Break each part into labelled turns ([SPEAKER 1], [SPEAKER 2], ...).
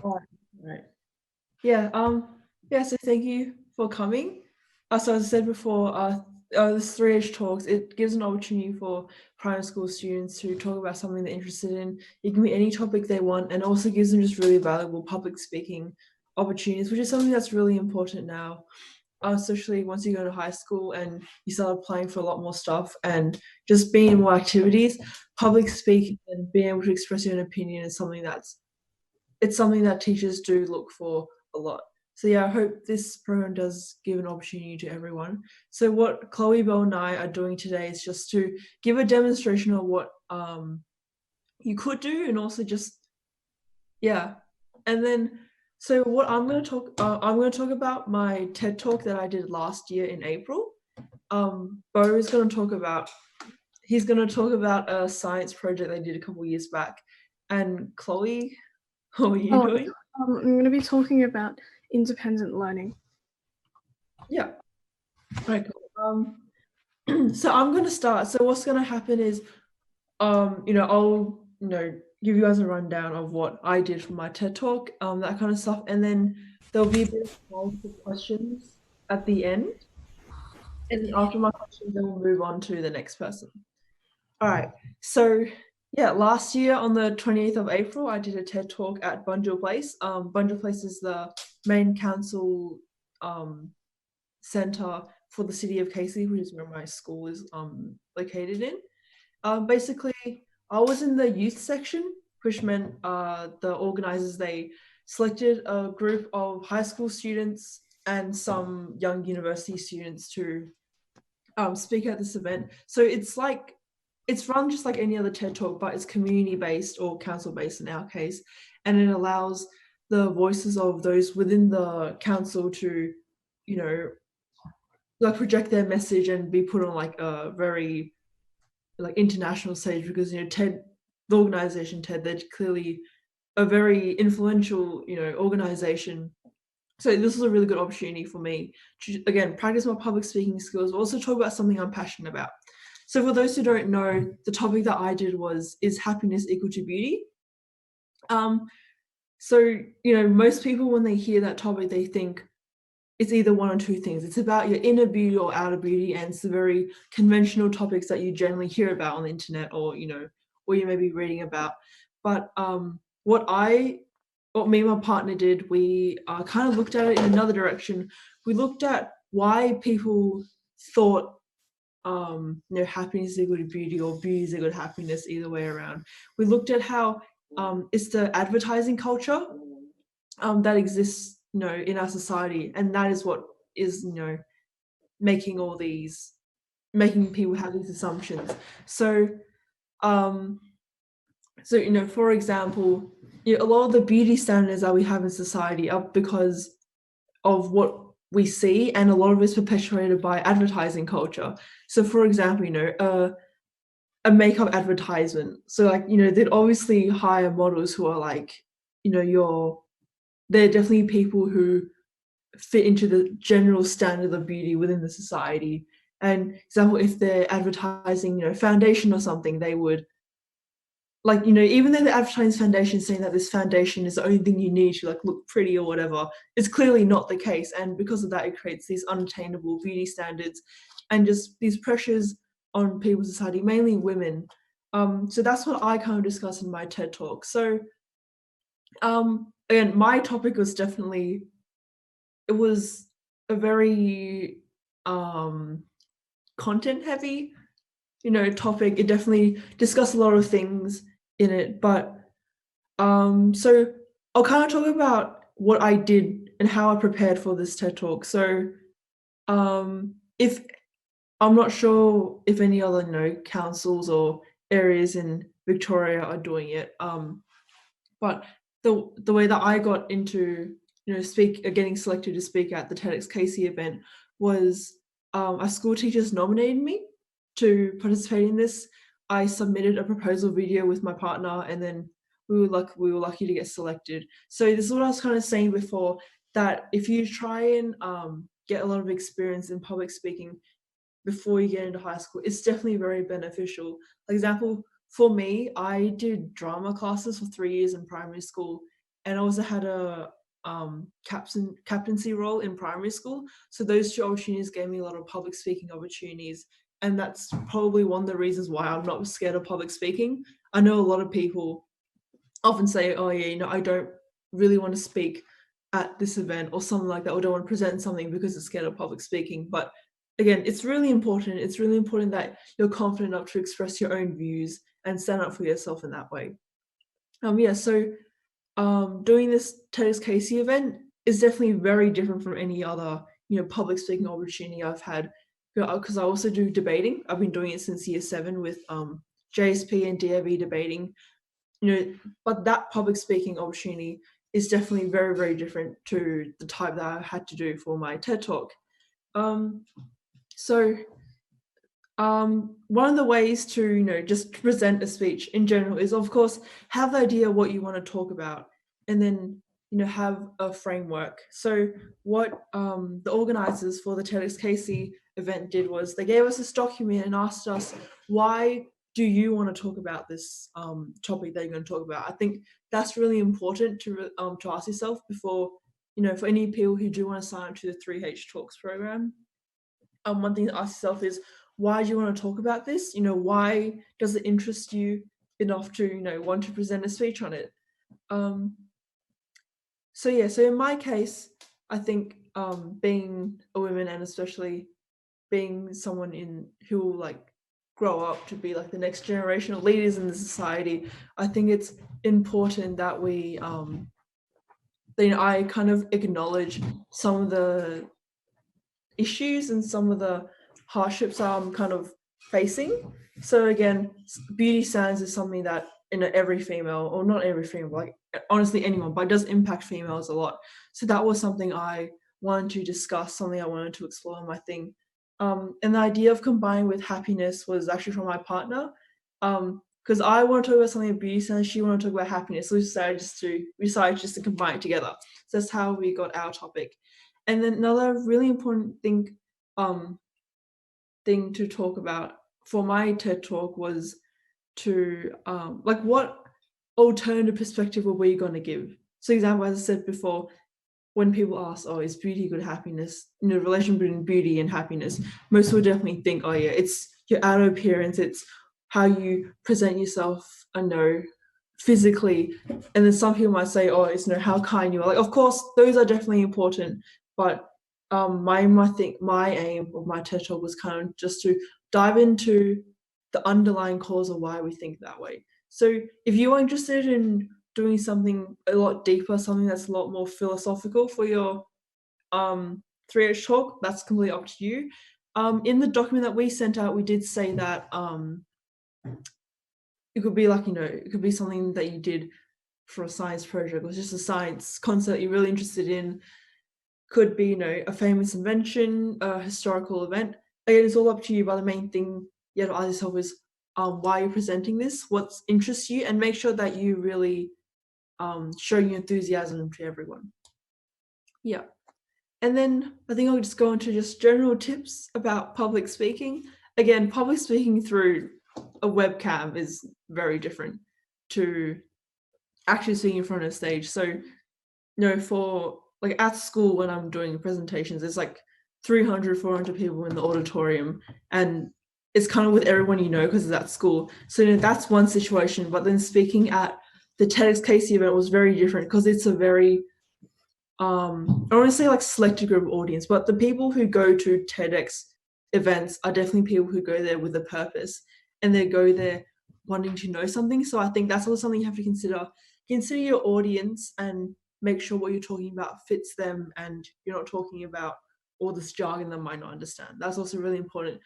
[SPEAKER 1] Right. Right. Yeah. Yeah. So thank you for coming. So as I said before, this 3H talks. It gives an opportunity for primary school students to talk about something they're interested in. It can be any topic they want, and also gives them just really valuable public speaking opportunities, which is something that's really important now, especially once you go to high school and you start applying for a lot more stuff and just being in more activities. Public speaking and being able to express your own opinion is something that's it's something that teachers do look for a lot. So yeah, I hope this program does give an opportunity to everyone. So what Chloe, Bell, and I are doing today is just to give a demonstration of what you could do, and also just yeah, and then so what I'm going to talk about my TED talk that I did last year in April. Bo is going to talk about he's going to talk about a science project they did a couple years back, and Chloe, what are you
[SPEAKER 2] Oh,
[SPEAKER 1] doing?
[SPEAKER 2] I'm going to be talking about independent learning.
[SPEAKER 1] Yeah. Right. Cool. So I'm gonna start. So what's gonna happen is, I'll give you guys a rundown of what I did for my TED talk, that kind of stuff, and then there'll be a bit of time for questions at the end, and then after my questions, then we'll move on to the next person. All right. So yeah, last year on the 28th of April, I did a TED talk at Bunjil Place. Bunjil Place is the main council um, center for the city of Casey, which is where my school is located in. Basically, I was in the youth section, which meant the organizers they selected a group of high school students and some young university students to speak at this event. So it's run just like any other TED talk, but it's community based or council based in our case, and it allows the voices of those within the council to, you know, like project their message and be put on like a very like international stage, because TED, the organization TED, they're clearly a very influential organization. So this was a really good opportunity for me to again practice my public speaking skills, but also talk about something I'm passionate about. So for those who don't know, the topic that I did was, is happiness equal to beauty? um so most people when they hear that topic, they think it's either one or two things. It's about your inner beauty or outer beauty, and it's the very conventional topics that you generally hear about on the internet, or or you may be reading about. But what me and my partner did, we kind of looked at it in another direction. We looked at why people thought happiness is equal to beauty, or beauty is equal to happiness, either way around. We looked at how it's the advertising culture that exists, in our society, and that is what is, making all these, making people have these assumptions. So, um, for example, a lot of the beauty standards that we have in society are because of what we see, and a lot of it's perpetuated by advertising culture. So, for example, a makeup advertisement. So, like, they'd obviously hire models who are like, your they're definitely people who fit into the general standard of beauty within the society. And example, if they're advertising, foundation or something, they would like, even though they're advertising foundation, saying that this foundation is the only thing you need to like look pretty or whatever, it's clearly not the case. And because of that, it creates these unattainable beauty standards and just these pressures on people's society, mainly women. So that's what I kind of discuss in my TED talk. So again, my topic was definitely, it was a very content heavy, topic. It definitely discussed a lot of things in it, but so I'll kind of talk about what I did and how I prepared for this TED talk. So if I'm not sure if any other councils or areas in Victoria are doing it, but the way that I got into getting selected to speak at the TEDx Casey event was, a school teachers nominated me to participate in this. I submitted a proposal video with my partner, and then we were lucky to get selected. So this is what I was kind of saying before, that if you try and get a lot of experience in public speaking before you get into high school, it's definitely very beneficial. For example, for me, I did drama classes for 3 years in primary school, and I also had a captaincy role in primary school. So those two opportunities gave me a lot of public speaking opportunities, and that's probably one of the reasons why I'm not scared of public speaking. I know a lot of people often say, oh yeah, I don't really want to speak at this event or something like that, or don't want to present something because it's scared of public speaking. But again, it's really important. It's really important that you're confident enough to express your own views and stand up for yourself in that way. Doing this TEDx Casey event is definitely very different from any other, public speaking opportunity I've had, because I also do debating. I've been doing it since year 7 with JSP and DAV debating, but that public speaking opportunity is definitely very, very different to the type that I had to do for my TED Talk. One of the ways to, just present a speech in general is, of course, have the idea what you want to talk about, and then, have a framework. So what the organizers for the TEDx Casey event did was they gave us this document and asked us, why do you want to talk about this topic that you're going to talk about? I think that's really important to ask yourself before, for any people who do want to sign up to the 3H Talks program. One thing to ask yourself is, why do you want to talk about this? Why does it interest you enough to, want to present a speech on it? So in my case, I think being a woman, and especially being someone who will grow up to be the next generation of leaders in the society, I think it's important that we I kind of acknowledge some of the issues and some of the hardships I'm kind of facing. So again, beauty standards is something that every female, or not every female, honestly anyone, but it does impact females a lot. So that was something I wanted to discuss, something I wanted to explore in my thing. And the idea of combining with happiness was actually from my partner. Because I want to talk about something of beauty standards, she wanted to talk about happiness. So we decided just to combine it together. So that's how we got our topic. And then another really important thing to talk about for my TED Talk was to what alternative perspective were we going to give? So example, as I said before, when people ask, oh, is beauty good happiness? The relation between beauty and happiness, most will definitely think, oh yeah, it's your outer appearance, it's how you present yourself, physically. And then some people might say, oh, it's how kind you are. Of course, those are definitely important, but my aim of my TED Talk was kind of just to dive into the underlying cause of why we think that way. So if you are interested in doing something a lot deeper, something that's a lot more philosophical for your 3H Talk, that's completely up to you. In the document that we sent out, we did say that it could be it could be something that you did for a science project, or just a science concept you're really interested in. Could be, a famous invention, a historical event. Again, it's all up to you, but the main thing you have to ask yourself is why you're presenting this, what interests you, and make sure that you really show your enthusiasm to everyone. Yeah. And then I think I'll just go into just general tips about public speaking. Again, public speaking through a webcam is very different to actually speaking in front of a stage. So, for at school when I'm doing presentations, there's 300, 400 people in the auditorium, and it's kind of with everyone because it's at school. So that's one situation. But then speaking at the TEDx Casey event was very different, because it's a very I don't want to say selected group of audience, but the people who go to TEDx events are definitely people who go there with a purpose, and they go there wanting to know something. So I think that's also something you have to consider. Consider your audience and make sure what you're talking about fits them, and you're not talking about all this jargon they might not understand. That's also really important.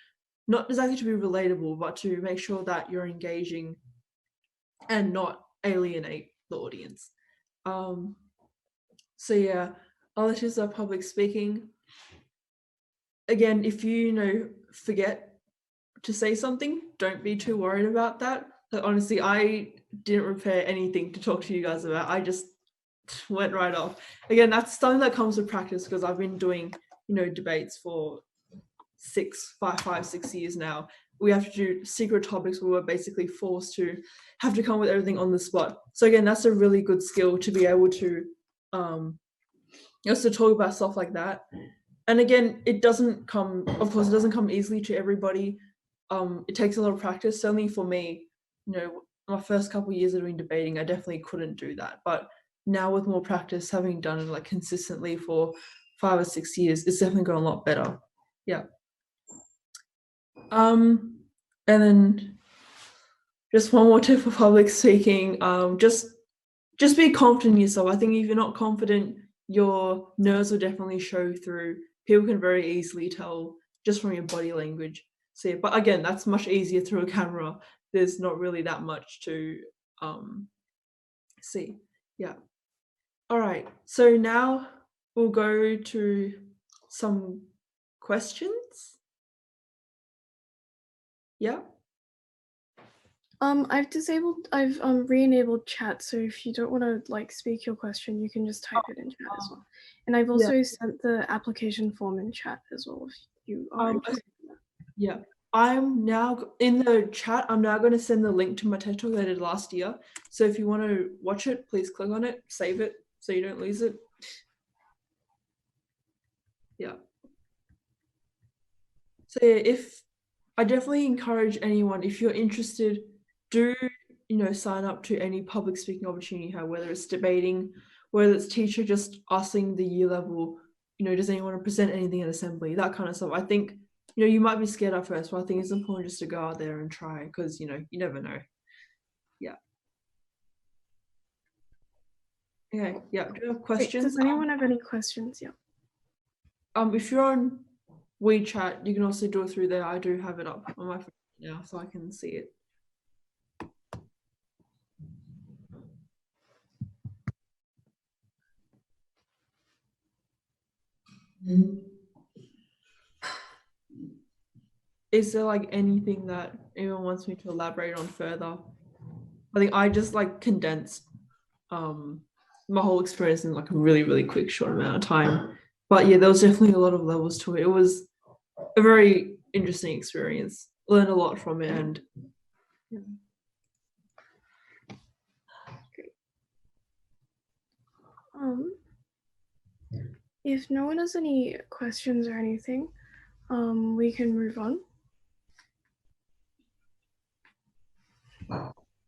[SPEAKER 1] Not exactly to be relatable, but to make sure that you're engaging and not alienate the audience. So yeah, other tips are public speaking. Again, if you forget to say something, don't be too worried about that. Honestly, I didn't prepare anything to talk to you guys about. I just went right off. Again, that's something that comes with practice, because I've been doing debates for 6 years now, we have to do secret topics where we're basically forced to have to come up with everything on the spot. So again, that's a really good skill to be able to just to talk about stuff like that. And again, it doesn't come, of course, it doesn't come easily to everybody. It takes a lot of practice. Certainly for me, you know, my first couple of years of doing debating, I definitely couldn't do that. But now with more practice, having done it like consistently for 5 or 6 years, it's definitely gone a lot better. Yeah. And then just one more tip for public speaking. Just be confident in yourself. I think if you're not confident, your nerves will definitely show through. People can very easily tell just from your body language. So yeah, but again, that's much easier through a camera. There's not really that much to see. Yeah. All right. So now we'll go to some questions. Yeah.
[SPEAKER 2] I've re-enabled chat, so if you don't want to like speak your question, you can just type it in chat as well. And I've also sent the application form in chat as well if you are interested in that.
[SPEAKER 1] Yeah. I'm now in the chat. I'm now going to send the link to my TEDTalk that I did last year. So if you want to watch it, please click on it, save it so you don't lose it. Yeah. So yeah, if I definitely encourage anyone, if you're interested, do sign up to any public speaking opportunity you have, whether it's debating, whether it's teacher just asking the year level, does anyone want to present anything in assembly, that kind of stuff. I think you might be scared at first, but I think it's important just to go out there and try because you never know. Yeah. Okay. Yeah. Do you have questions?
[SPEAKER 2] Does anyone have any questions? Yeah.
[SPEAKER 1] If you're on WeChat, you can also do it through there. I do have it up on my phone now, so I can see it. Is there like anything that anyone wants me to elaborate on further? I think I just like condensed my whole experience in like a really, really quick short amount of time. But yeah, there was definitely a lot of levels to it. It was a very interesting experience. Learned a lot from it and yeah.
[SPEAKER 2] Great. If no one has any questions or anything, we can move on.